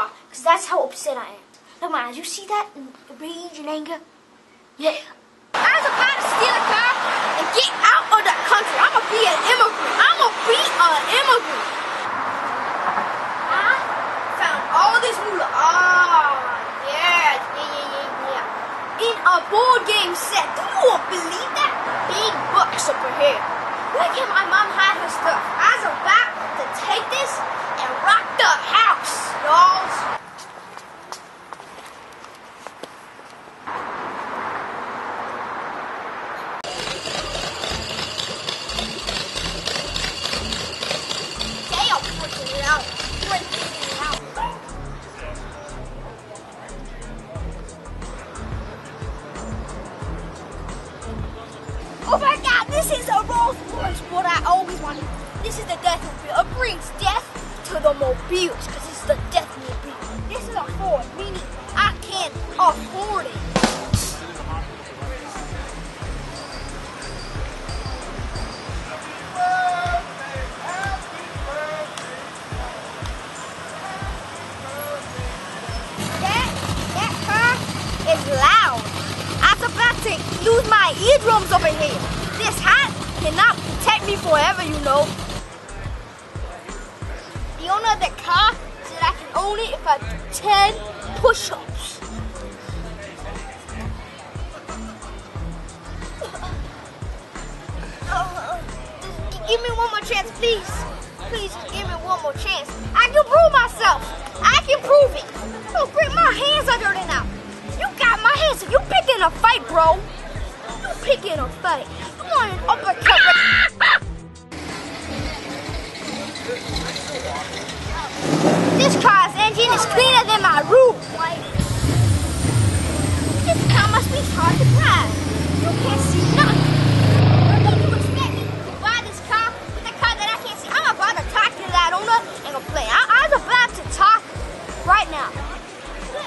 car, because that's how upset I am. Now, man, you see that rage and anger? Yeah. I was about to steal a car and get out of the country. I'm going to be an immigrant. I'm going to be an immigrant. I found all this moolah. Oh, yeah. In a board game set. Do you won't believe that? Big bucks up here. Where can my mom hide her stuff? I was about to take this and rock the house, y'all. Oh my God, this is a Rolls Royce, what I always wanted. This is the Deathmobile. It brings death to the mobiles, because it's the Deathmobile. This is a Ford, meaning I can't afford it. That car is loud. I was about to lose my eardrums over here. This hat cannot protect me forever, you know. The owner of the car said I can own it if I do 10 push-ups. Give me one more chance, please. Please give me one more chance. I can prove myself. I can prove it. Don't bring my hands under it now. You got my hands. You picking a fight, bro. You picking a fight. You want an uppercut. This car's engine is cleaner than my roof. This car must be hard to drive. You can't see nothing. What do you expect me to buy this car with a car that I can't see? I'm about to talk to that owner and complain. I was about to talk right now.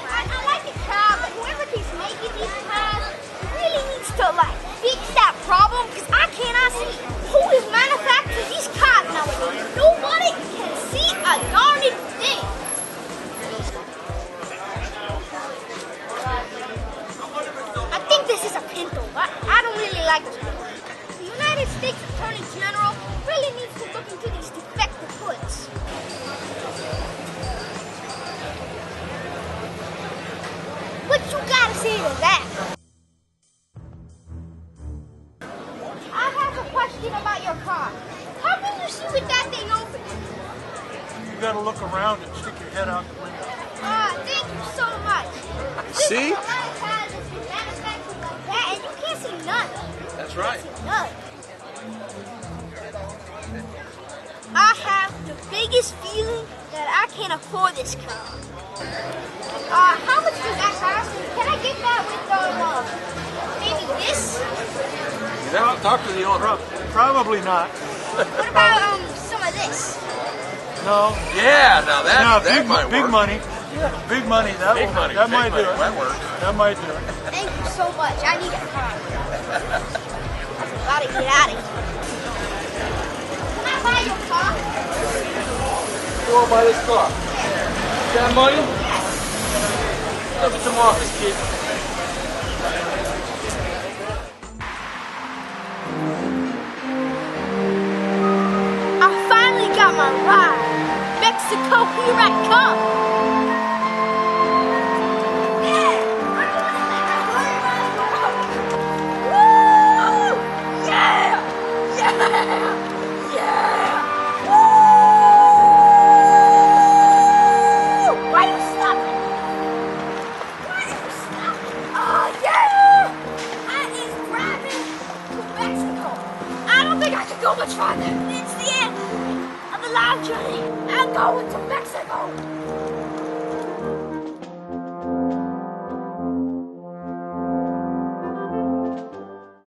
I like the car, but whoever keeps making these cars really needs to fix that problem, because I cannot see who is manufacturing these cars nowadays. Nobody can see a darn thing. I think this is a Pinto. I don't really like this one. The United States Attorney General really needs to look into these defective goods. What you gotta say to that? I have a question about your car. How can you see with that thing open? You gotta look around and stick your head out the window. Thank you so much. See? A lot of cars that's been manufactured like that, and you can't see none. That's right. None. I have the biggest feeling that I can't afford this car. How much does that cost? Can I get that with maybe this? You don't talk to the owner. Probably not. What about some of this? No. Yeah, now that might work. Big money. Yeah, big money. That might do it. That works. That might do it. Thank you so much. I need a car. I'm about to get out of here. Can I buy your car? You want to buy this car? You got money? Look at some office, kid. I finally got my ride. Mexico, here I come. Go much farther. It's the end of the long journey. I'm going to Mexico.